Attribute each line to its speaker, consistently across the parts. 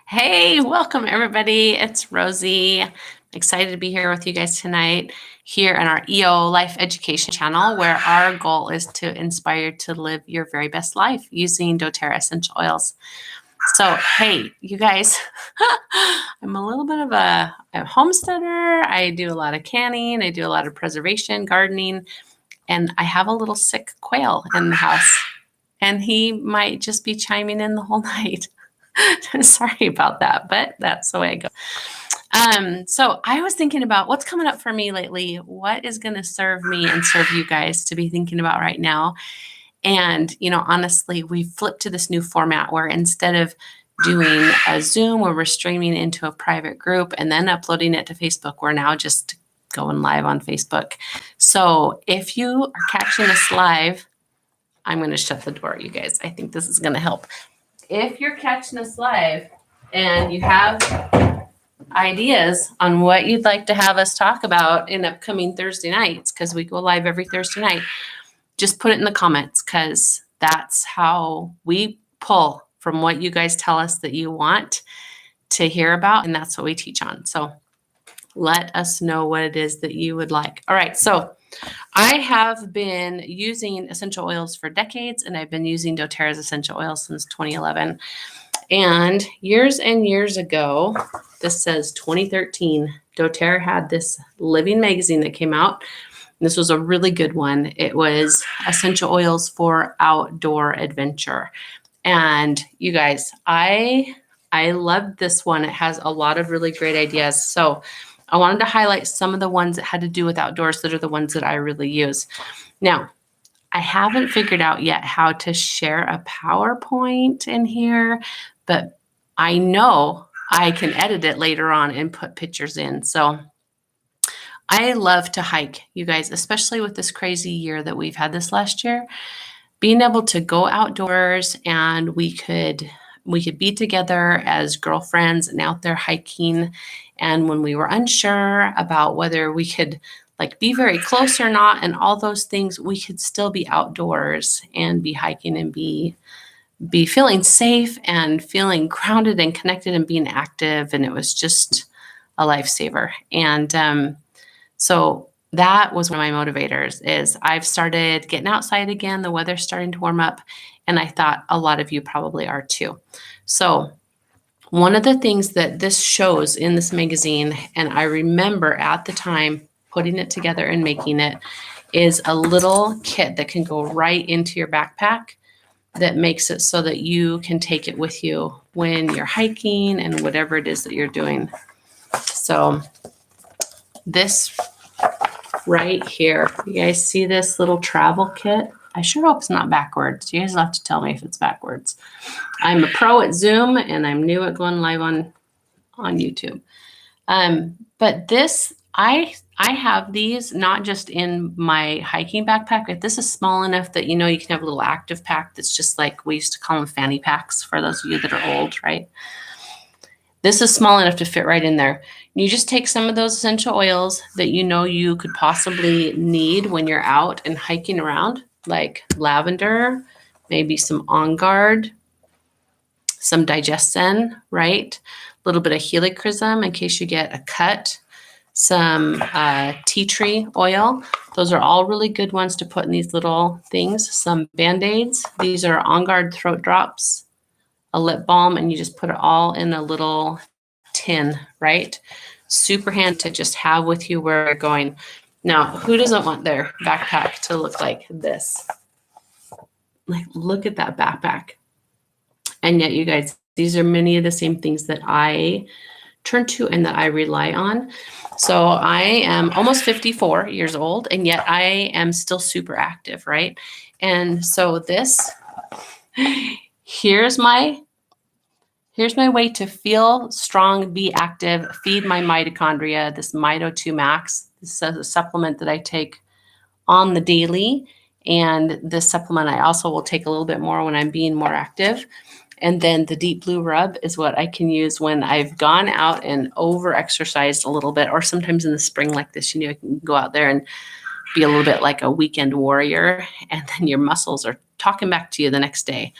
Speaker 1: Hey, welcome everybody. It's Rosie. Excited to be here with you guys tonight here on our EO Life Education channel, where our goal is to inspire you to live your very best life using doTERRA essential oils. So, hey, you guys, I'm a little bit of a homesteader. I do a lot of canning. I do a lot of preservation, gardening, and I have a little sick quail in the house, and he might just be chiming in the whole night. Sorry about that, but that's the way I go. So I was thinking about what's coming up for me lately. What is going to serve me and serve you guys to be thinking about right now? And, honestly, we flipped to this new format where instead of doing a Zoom where we're streaming into a private group and then uploading it to Facebook, we're now just going live on Facebook. So if you are catching us live, I'm going to shut the door, you guys. I think this is going to help. If you're catching us live and you have ideas on what you'd like to have us talk about in upcoming Thursday nights, because we go live every Thursday night, just put it in the comments, because that's how we pull from what you guys tell us that you want to hear about, and that's what we teach on. So let us know what it is that you would like. All right, so I have been using essential oils for decades, and I've been using doTERRA's essential oils since 2011. And years ago, this says 2013, doTERRA had this living magazine that came out. This was a really good one. It was essential oils for outdoor adventure. And you guys, I loved this one. It has a lot of really great ideas. So I wanted to highlight some of the ones that had to do with outdoors that are the ones that I really use. Now, I haven't figured out yet how to share a PowerPoint in here, but I know I can edit it later on and put pictures in. So I love to hike, you guys, especially with this crazy year that we've had this last year. Being able to go outdoors and we could be together as girlfriends and out there hiking. And when we were unsure about whether we could be very close or not and all those things, we could still be outdoors and be hiking and be feeling safe and feeling grounded and connected and being active. And it was just a lifesaver. And so that was one of my motivators. Is I've started getting outside again. The weather's starting to warm up, and I thought a lot of you probably are too. So one of the things that this shows in this magazine, and I remember at the time putting it together and making it, is a little kit that can go right into your backpack that makes it so that you can take it with you when you're hiking and whatever it is that you're doing. So this right here, you guys see this little travel kit? I sure hope it's not backwards. You guys will have to tell me if it's backwards. I'm a pro at Zoom and I'm new at going live on YouTube. But this, I have these not just in my hiking backpack, but this is small enough that, you can have a little active pack that's just like, we used to call them fanny packs for those of you that are old, right? This is small enough to fit right in there. You just take some of those essential oils that you could possibly need when you're out and hiking around, like lavender, maybe some On Guard, some digestin, right? A little bit of helichrysum in case you get a cut, some TeaTree oil. Those are all really good ones to put in these little things. Some Band-Aids. These are On Guard throat drops, a lip balm, and you just put it all in a little tin, right? Super handy to just have with you where you're going. Now, who doesn't want their backpack to look like this? Look at that backpack. And yet, you guys, these are many of the same things that I turn to and that I rely on. So I am almost 54 years old, and yet I am still super active, right? And so this, here's my way to feel strong, be active, feed my mitochondria, this Mito 2 Max. This is a supplement that I take on the daily. And this supplement I also will take a little bit more when I'm being more active. And then the Deep Blue Rub is what I can use when I've gone out and over-exercised a little bit, or sometimes in the spring like this, I can go out there and be a little bit like a weekend warrior, and then your muscles are talking back to you the next day.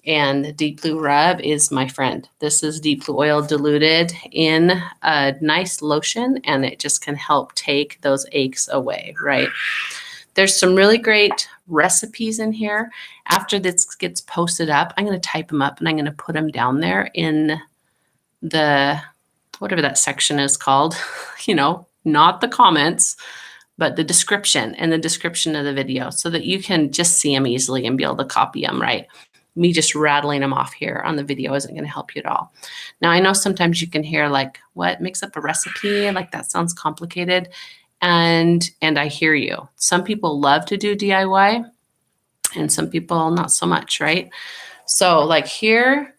Speaker 1: And the Deep Blue Rub is my friend. This is Deep Blue oil diluted in a nice lotion, and it just can help take those aches away, right? There's some really great recipes in here. After this gets posted up, I'm going to type them up and I'm going to put them down there in the, whatever that section is called, not the comments, but the description, and the description of the video, so that you can just see them easily and be able to copy them, right? Me just rattling them off here on the video isn't going to help you at all. Now, I know sometimes you can hear like, what makes up a recipe? Like, that sounds complicated. And I hear you. Some people love to do DIY and some people not so much, right? So like, here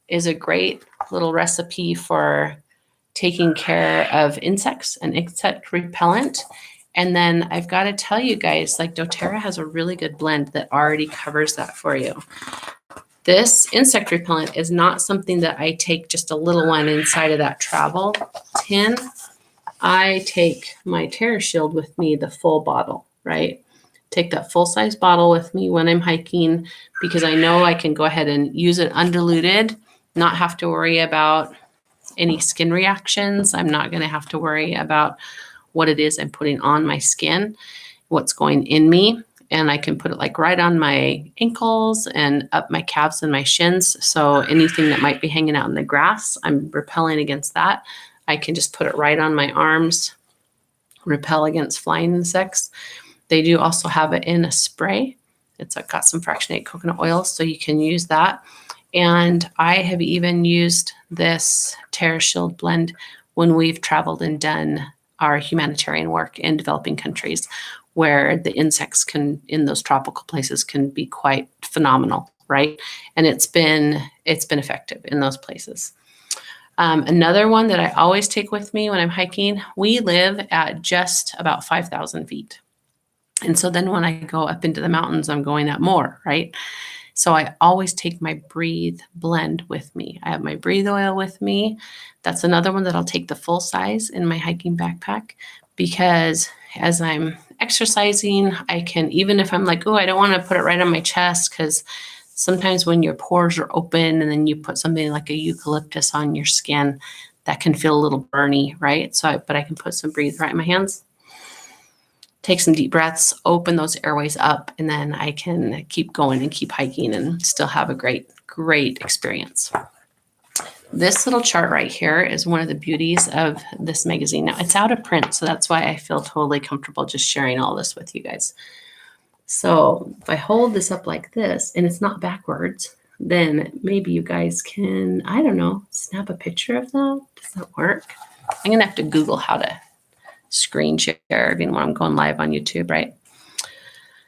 Speaker 1: is a great little recipe for taking care of insects and insect repellent. And then I've got to tell you guys, like, doTERRA has a really good blend that already covers that for you. This insect repellent is not something that I take just a little one inside of that travel tin. I take my TerraShield with me, the full bottle, right? Take that full-size bottle with me when I'm hiking, because I know I can go ahead and use it undiluted, not have to worry about any skin reactions. I'm not going to have to worry about what it is I'm putting on my skin, what's going in me. And I can put it like right on my ankles and up my calves and my shins. So anything that might be hanging out in the grass, I'm repelling against that. I can just put it right on my arms, repel against flying insects. They do also have it in a spray. It's got some fractionated coconut oil, so you can use that. And I have even used this TerraShield blend when we've traveled and done our humanitarian work in developing countries, where the insects in those tropical places can be quite phenomenal, right? And it's been effective in those places. Another one that I always take with me when I'm hiking, we live at just about 5,000 feet. And so then when I go up into the mountains, I'm going up more, right? So I always take my Breathe blend with me. I have my Breathe oil with me. That's another one that I'll take the full size in my hiking backpack, because as I'm exercising, I can, even if I'm like, oh, I don't want to put it right on my chest, because sometimes when your pores are open and then you put something like a eucalyptus on your skin, that can feel a little burny, right? But I can put some Breathe right in my hands, take some deep breaths, open those airways up, and then I can keep going and keep hiking and still have a great, great experience. This little chart right here is one of the beauties of this magazine. Now, it's out of print, so that's why I feel totally comfortable just sharing all this with you guys. So if I hold this up like this and it's not backwards, then maybe you guys can, I don't know, snap a picture of that. Does that work? I'm going to have to Google how to screen share when I'm going live on YouTube, right?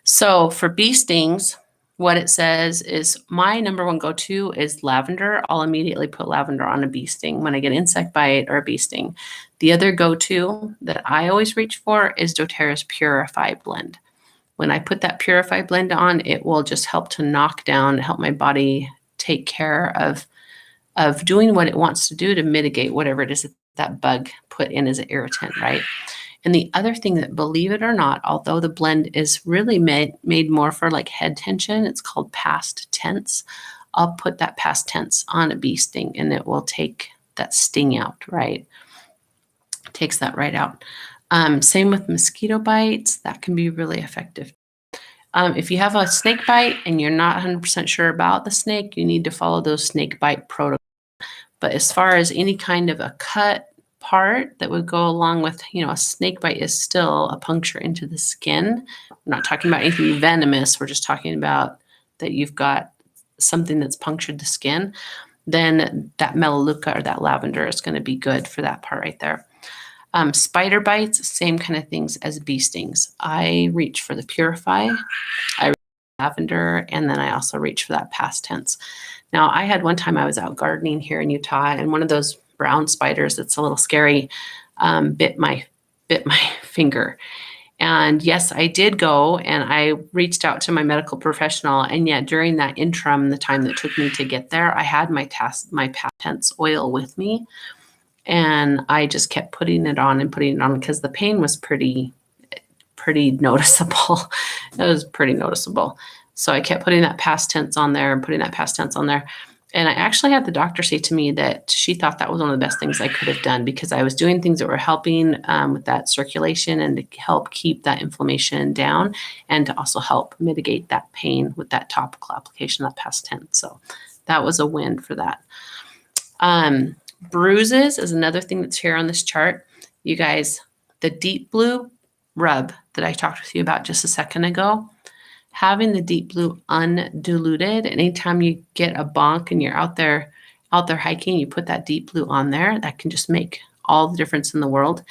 Speaker 1: So for bee stings, what it says is my number one go-to is lavender. I'll immediately put lavender on a bee sting when I get insect bite or a bee sting. The other go-to that I always reach for is doTERRA's Purify blend. When I put that Purify blend on, it will just help to knock down, help my body take care of doing what it wants to do to mitigate whatever it is that bug put in as an irritant, right? And the other thing that, believe it or not, although the blend is really made more for like head tension, it's called past tense. I'll put that past tense on a bee sting and it will take that sting out, right? Takes that right out. Same with mosquito bites. That can be really effective. If you have a snake bite and you're not 100% sure about the snake, you need to follow those snake bite protocols. But as far as any kind of a cut part that would go along with, a snake bite is still a puncture into the skin. We're not talking about anything venomous. We're just talking about that you've got something that's punctured the skin. Then that melaleuca or that lavender is going to be good for that part right there. Spider bites, same kind of things as bee stings. I reach for the Purify, I reach for lavender, and then I also reach for that past tense. Now, I had one time I was out gardening here in Utah, and one of those brown spiders that's a little scary bit my finger. And yes, I did go and I reached out to my medical professional. And yet during that interim, the time that took me to get there, I had my past tense oil with me. And I just kept putting it on because the pain was pretty noticeable. It was pretty noticeable. So I kept putting that past tense on there and putting that past tense on there. And I actually had the doctor say to me that she thought that was one of the best things I could have done, because I was doing things that were helping with that circulation and to help keep that inflammation down, and to also help mitigate that pain with that topical application, that past tense. So that was a win for that. Bruises is another thing that's here on this chart. You guys, the deep blue rub that I talked with you about just a second ago, having the deep blue undiluted, anytime you get a bonk and you're out there hiking, you put that deep blue on there, that can just make all the difference in the world.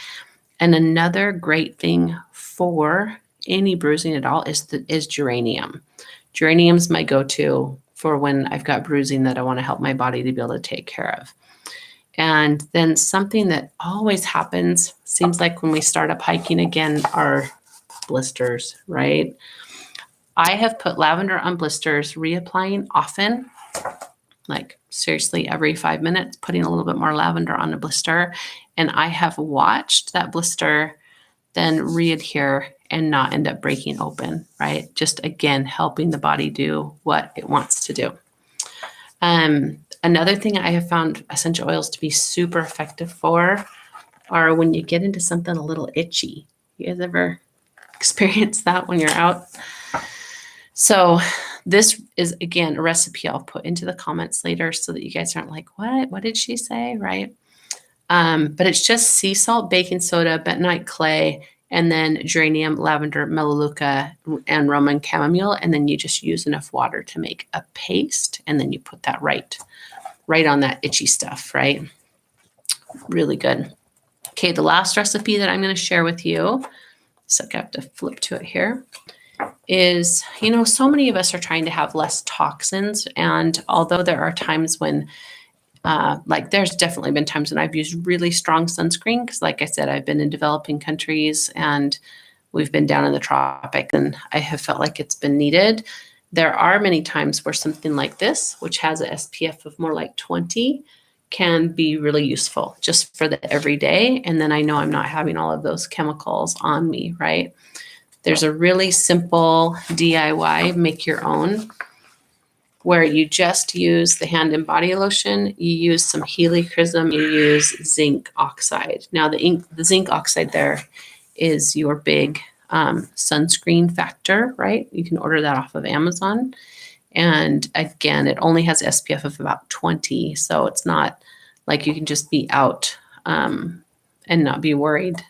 Speaker 1: And another great thing for any bruising at all is geranium. Geranium's my go-to for when I've got bruising that I want to help my body to be able to take care of. And then something that always happens, seems like when we start up hiking again, are blisters, right? I have put lavender on blisters, reapplying often, like seriously every 5 minutes, putting a little bit more lavender on a blister. And I have watched that blister then readhere and not end up breaking open, right? Just again, helping the body do what it wants to do. Another thing I have found essential oils to be super effective for are when you get into something a little itchy. You guys ever experience that when you're out? So this is, again, a recipe I'll put into the comments later so that you guys aren't like, what did she say, right? But it's just sea salt, baking soda, bentonite clay, and then geranium, lavender, melaleuca, and Roman chamomile. And then you just use enough water to make a paste. And then you put that right on that itchy stuff, right? Really good. Okay, the last recipe that I'm going to share with you, so I have to flip to it here, is, so many of us are trying to have less toxins. And although there are times when, there's definitely been times when I've used really strong sunscreen, because like I said, I've been in developing countries and we've been down in the tropics, and I have felt like it's been needed. There are many times where something like this, which has a SPF of more like 20, can be really useful just for the everyday. And then I know I'm not having all of those chemicals on me, right? There's a really simple DIY, make your own, where you just use the hand and body lotion, you use some helichrysum, you use zinc oxide. Now the zinc oxide there is your big sunscreen factor, right? You can order that off of Amazon. And again, it only has SPF of about 20. So it's not like you can just be out and not be worried.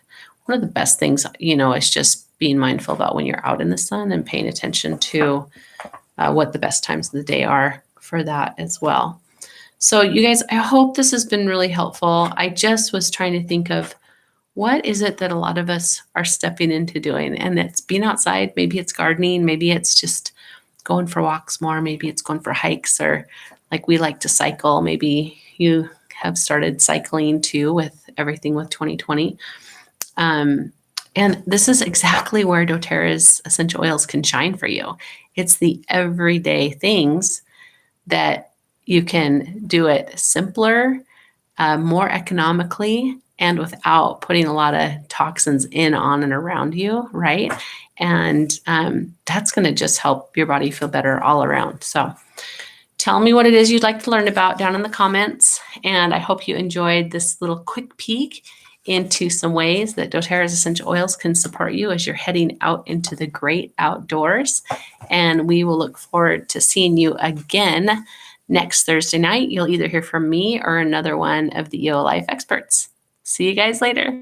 Speaker 1: One of the best things, is just being mindful about when you're out in the sun and paying attention to what the best times of the day are for that as well. So you guys, I hope this has been really helpful. I just was trying to think of what is it that a lot of us are stepping into doing, and it's being outside. Maybe it's gardening. Maybe it's just going for walks more. Maybe it's going for hikes, or like we like to cycle. Maybe you have started cycling too with everything with 2020. And this is exactly where doTERRA's essential oils can shine for you. It's the everyday things that you can do it simpler, more economically, and without putting a lot of toxins in, on, and around you, right? And that's going to just help your body feel better all around. So tell me what it is you'd like to learn about down in the comments. And I hope you enjoyed this little quick peek into some ways that doTERRA's essential oils can support you as you're heading out into the great outdoors. And we will look forward to seeing you again next Thursday night. You'll either hear from me or another one of the EO Life experts. See you guys later.